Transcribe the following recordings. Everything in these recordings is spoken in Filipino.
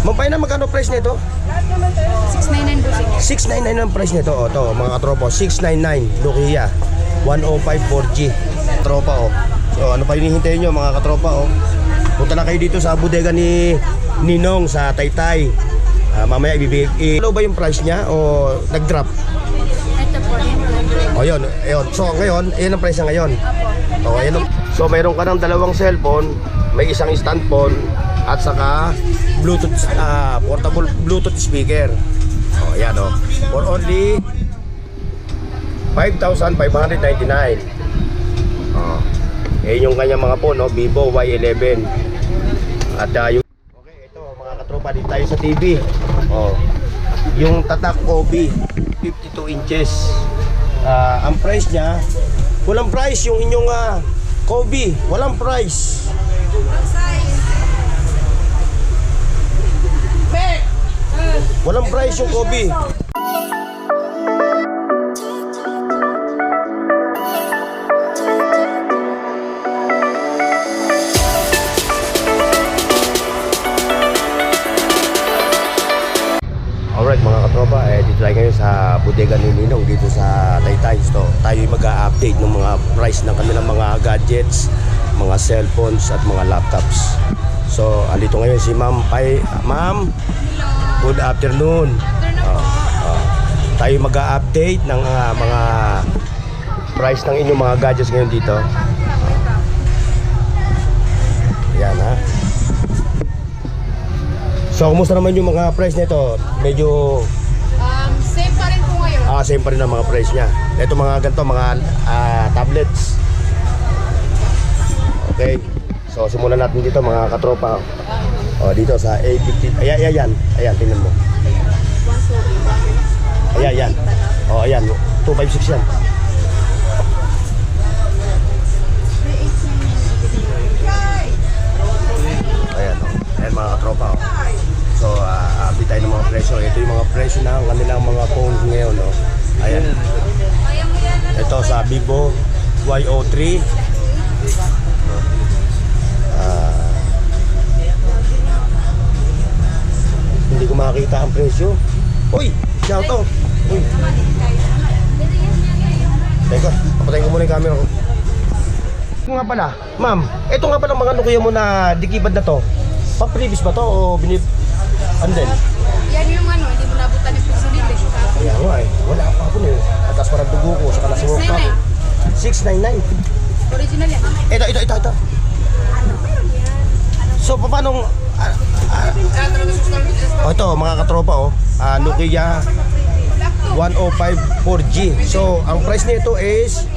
Mampay na magkano price nito? 699 po siya. 699 ang price nito. O, to, mga katropa, 699 Nokia 105 4G. Tropa, o. So, ano pa hinihintay nyo, mga katropa, o. Punta na kayo dito sa bodega ni Ninong sa Taytay. Mamaya ibibigay. Ano ba yung price niya o nag-drop? Ito po. O, yun. So, ngayon, yun ang price niya ngayon. O, ayun. So, mayroon ka ng dalawang cellphone, may isang stand phone, at saka Bluetooth, portable Bluetooth speaker. O, ayan, o. For only 5,599. O, ayun yung kanyang mga phone, no? Vivo Y11. At yung... Okay, ito, mga katropa, dito tayo sa TV. O, yung tatak Kobe, 52 inches. Ang price niya, walang price yung inyong Kobe, walang price. Walang price yung Kobe. Alright mga katropa, dito tayo ngayon sa bodega ni Ninong dito sa Taytay. So, tayo mag-a-update ng mga price ng kanilang mga gadgets, mga cellphones at mga laptops. So, alito ngayon si Ma'am. Ma'am, good afternoon. Tayo mag-a-update ng mga price ng inyong mga gadgets ngayon dito. Yan ha. So, kumusta naman yung mga price nito? Medyo... Same pa rin po ngayon. Same pa rin ang mga price niya. Ito mga ganito, mga tablets. Okay. So, simulan natin dito mga katropa. Dito sa A50. Ayan, tingnan mo. Ayan. Ayan, 256 yan. Ayan mga katropa. So, update tayo ng mga presyo. Ito yung mga presyo ng kanilang mga phones ngayon, no? Ayan. Ito sa Vivo Y03. Hindi ko makakita ang presyo. Uy! Shout out! Uy! Teka, papatayin ko muna yung camera ko. Ito nga pala, ma'am, ito nga pala mga Nokia mo na dikibad na to. Pa-previous ba to o binib... Ano din? Yan yung hindi mo nabutan yung pagsulit eh. Kaya nga eh, wala pa ako eh. Atas parang dugo ko, saka nasuwag pa. 699. Original yan. Ito. So, paano... ito, mga katropa, Nokia 105 4G. So, ang price nito is...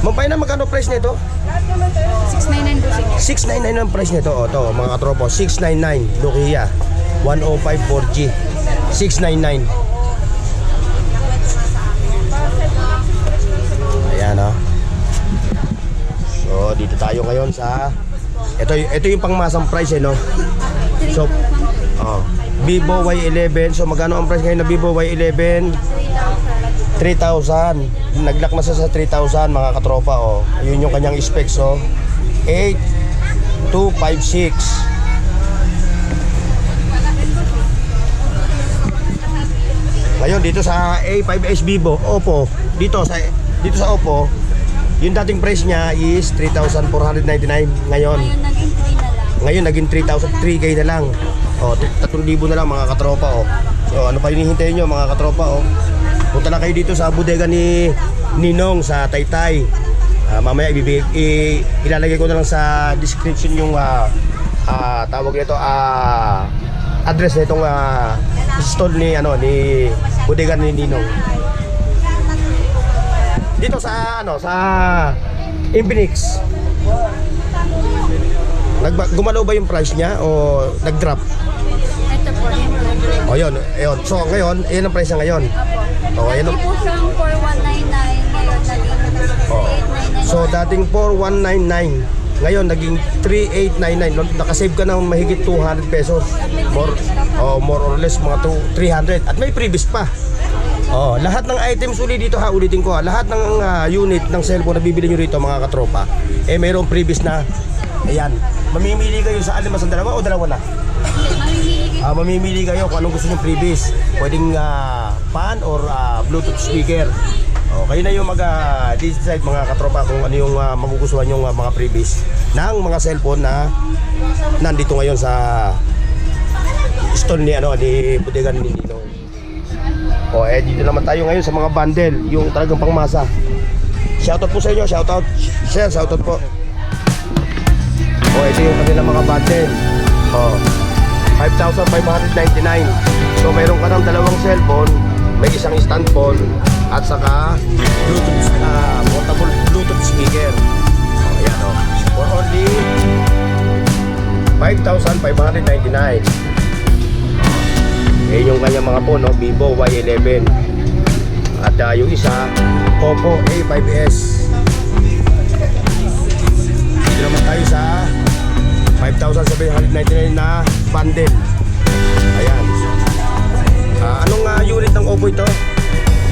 Mampay na magkano price nito? 699 po siya. 699 ang price nito. Ito, mga katropa, 699 Nokia 105 4G. 699. Ayan, o. So, dito tayo ngayon sa... Ito yung pangmasang price, no? So, Vivo Y11. So, magkano ang price ngayon na Vivo Y11? 3,000. Naglock na sa 3,000 mga katropa, Yun yung kanyang specs, 8256. Ngayon dito sa A5S Vivo Oppo, dito sa Oppo, yung dating price niya is 3,499 ngayon. Ngayon naging 3,000, 3K na lang. 3,000 na lang mga katropa, So, ano pa hinihintay nyo mga katropa, Punta na kayo dito sa bodega ni Ninong sa Taytay. Mamaya ilalagay ko na lang sa description yung tawag nito address nitong stall ni bodega ni Ninong. Dito sa Infinix. Gumalaw ba yung price niya o nag-drop? Ito po. Yun. So ngayon, yun ang price niya ngayon. Ayan. Dati po siyang 4199, ngayon naging 3899. So dating 4199, ngayon naging 3899. Nakasave ka ng mahigit 200 pesos. More or less mga 300. At may previous pa. Oh, lahat ng items ulit dito ha, ulitin ko ha. Lahat ng unit ng cellphone na bibili nyo rito mga katropa, eh mayroong previous na. Ayan. Mamimili kayo sa alin mas dalawa o dalawa na? Mamimili kayo. Mamimili kayo kung anong gusto nyo previous. Pwedeng fan or Bluetooth speaker. Oh, kayo na yung mag-decide mga katropa kung ano yung magugustuhan yung mga previous ng mga cellphone na nandito ngayon sa store ni Bodegan ni Nino. Oh, dito naman tayo ngayon sa mga bundle, yung talagang pangmasa. Shoutout po sa inyo, shoutout. Share, shoutout po. Oh, ito yung kanilang mga bundle. Oh, 5,599. So, mayroon ka ng dalawang cellphone, may isang stand phone, at saka Bluetooth, portable Bluetooth speaker. Oh, ayan oh. For only 5,599. Eh yung kanyang mga phone, no? Vivo Y11. At yung isa, Oppo A5s. Dito naman tayo sa 5,799 na bundle. Ayan. Anong unit ng Oppo ito?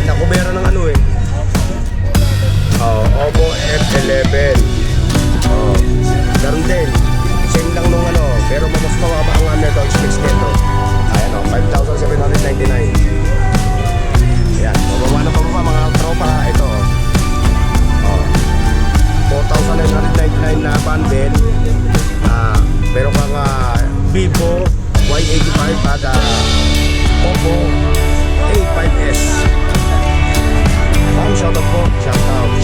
Nakubera ng ano eh. Oppo F11. Garon din. Same lang nung pero mas mababa ang nito, specs nito. Ayan 5,799. Ayan, pababa na pababa mga tropa. Ito 4,999 na bundle. Meron kang Vivo Y85 at Oppo A5s. Shoutout po. Shoutout.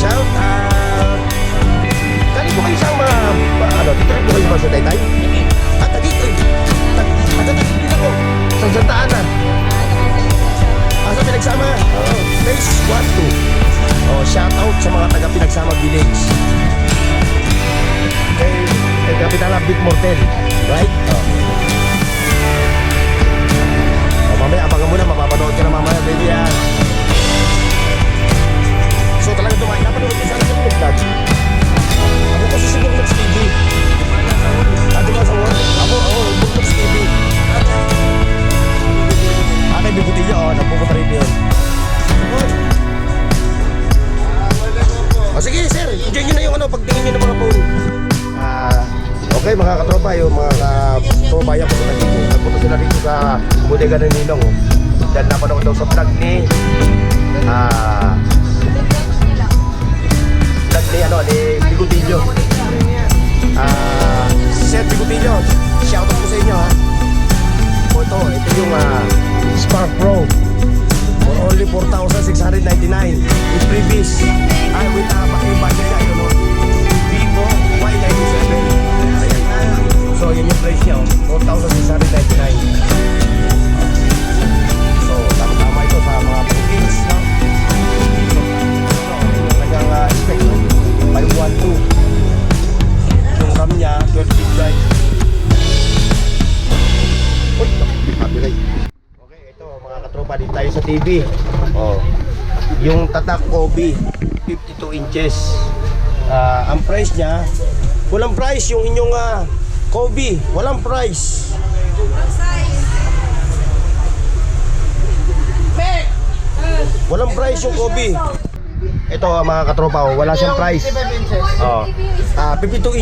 Kali po kayo sa dito rin po kayo ba sa Taytay? At dito dito po. Sa Santaan na. Sa Pinagsama. Phase 1, 2. Shoutout sa mga taga Pinagsama Village. Kay Kapitala Big Mortel. Right? Mamaya abangan mo na, mapapanood ka na mamaya, baby yan. So talaga tumahin, napanood ko sana sa vlog. Ako kasi sa Bookbox TV. Ate ba sa work? Ako, Bookbox TV. Kay Bibutilya, nabuko pa rin yun. Sige sir, enjoy nyo na yung pagtingin nyo ng mga phone. Okay mga katropa, yung mga katropayan po sila dito. Nagpunta sila dito sa bodega ng Ninong. Dahil napanood daw sa vlog ni Bigotillo. Sir Bigotillo, shoutout po sa inyo ha. Ito yung Spark Pro for only 4,699 with previous with yung budget niya yun Vivo Y97. Ayan. So yun yung price niya 4,699. So tama ito sa mga bookings no? Kanyang spec 512 yung RAM niya 12GB drive. Okay, ito mga katropa, dito tayo sa TV. Yung Tatak Kobe 52 inches. Ang price niya, walang price yung inyong Kobe, walang price. Walang price yung Kobe. Ito mga katropa, wala siyang price. 52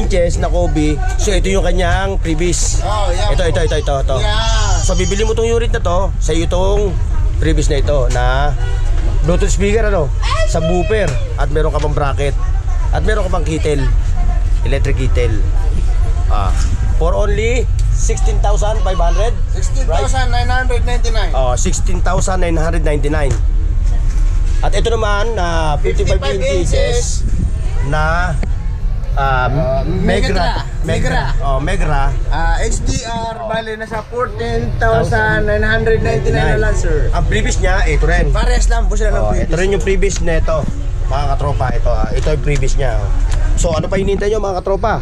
inches na Kobe. So ito yung kanyang previous. Ito. So bibili mo tong unit na to, sa iyo tong previous na ito na Bluetooth speaker subwoofer at meron ka pang bracket at meron ka pang kettle, electric kettle. For only 16,500. 16,999. 16,999. At ito naman 55 inches na Megra. HDR, bali nasa 14,999 na lang, sir. Ang previous niya, ito rin. Pares lang po sila ng previous. Ito rin yung previous nito, mga katropa. Ito yung previous niya. So ano pa hinihintay nyo mga katropa?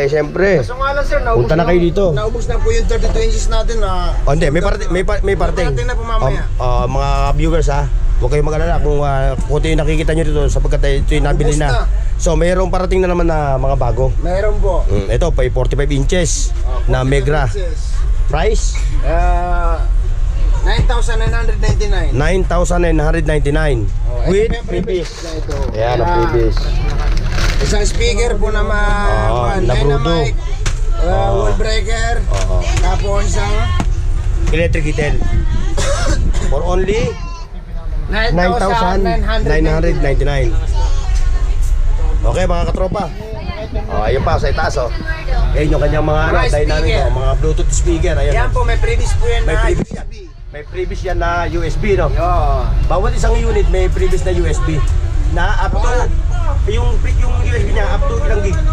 Siyempre. So nga lang, sir, Punta na kayo dito. Naubos na po yung 32 inches natin. Hindi, may parating. Parating na po mamaya. Mga viewers huwag kayong mag-alala kung ito yung nakikita nyo dito sapagkat ito yung nabili na. So mayroong parating na naman na mga bago. Meron po. Ito pa 45 inches na Megra. Price? 9,999. 9,999. Oh, With ito yung previous. na ito. Ayan, ang previous. Isang speaker po na na Brudo. dynamic, wall breaker, Oo. tapos isang Electric kettle. For only 9,999. Okay mga katropa. Ayun pa sa itaas oh. Ayun yung kanyang mga Mga dynamic speaker. mga Bluetooth speaker. Ayan. Yan po, may previous po yan May na previous USB. yan. May previous yan na USB no. Oo. Bawat isang unit may previous na USB na up to yung USB niya up to ilang gig? 2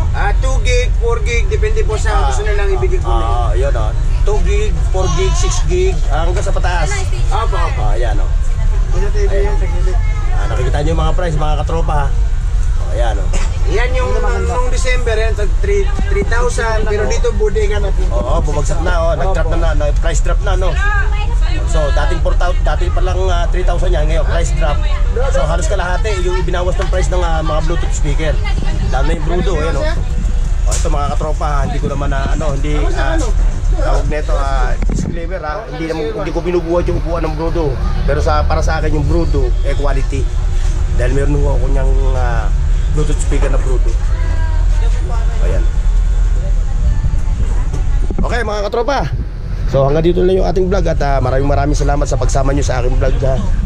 gig, 4 gig, depende po sa gusto nilang ibigay ko na. Yun oh. 2 gig, 4 gig, 6 gig hanggang sa pataas. Opo, opo. Ayan oh. Nakikita niyo yung mga price mga katropa ha. Ayan oh. Yan yung nung December yan, 3,000, pero dito bodega na po. Oo, bumagsak na oh, nag-drop na, price drop na no. So, dating 4,000, dati pa lang 3,000 yan, ngayon price drop. So, halos kalahati yung ibinawas ng price ng mga Bluetooth speaker. Lalo na yung Brudo, ayan oh. Ito mga katropa, hindi ko naman hindi tawag nito disclaimer hindi ko binubuhat yung upuan ng Brudo. Pero para sa akin yung Brudo quality. Dahil meron ako niyang Bluetooth speaker na Brudo. Ayan. Okay mga katropa. So hanggang dito lang yung ating vlog at maraming salamat sa pagsama nyo sa aking vlog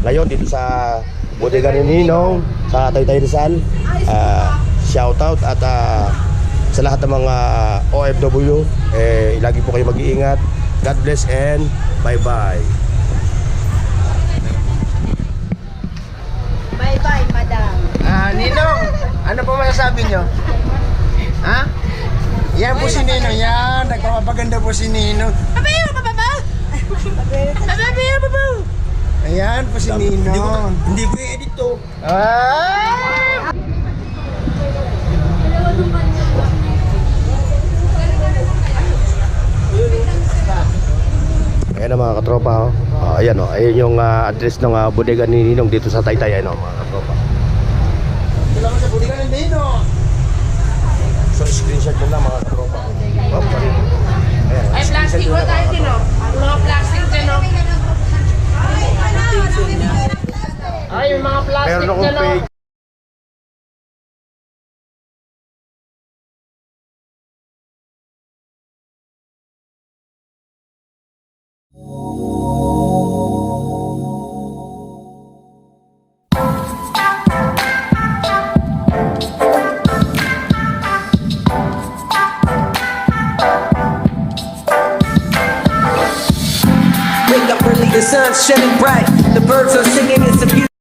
ngayon dito sa Bodega ni Ninong sa Taytay Rizal. Shoutout at sa lahat ng mga OFW lagi po kayo mag-iingat. God bless and bye bye. Bye-bye, madam. Ninong, ano po masasabi nyo? Ha? Yan po si Ninong, yan. Nagpapaganda po si Ninong. Ayan po si Ninong. Hindi ko i-edit to. Ayan na mga katropa oh. Ayan oh, ayun yung address ng bodega ni Ninong dito sa Taytay ano mga katropa. Salamat sa bodega ni Ninong. So screenshot mo lang mga katropa. Oh, ayan. Ay, plastic ko tayo din, oh. Mga plastic din, oh. Ay, mga plastic Meron akong din, oh. page. Wake up early, the sun's shining bright. The birds are singing, it's a beautiful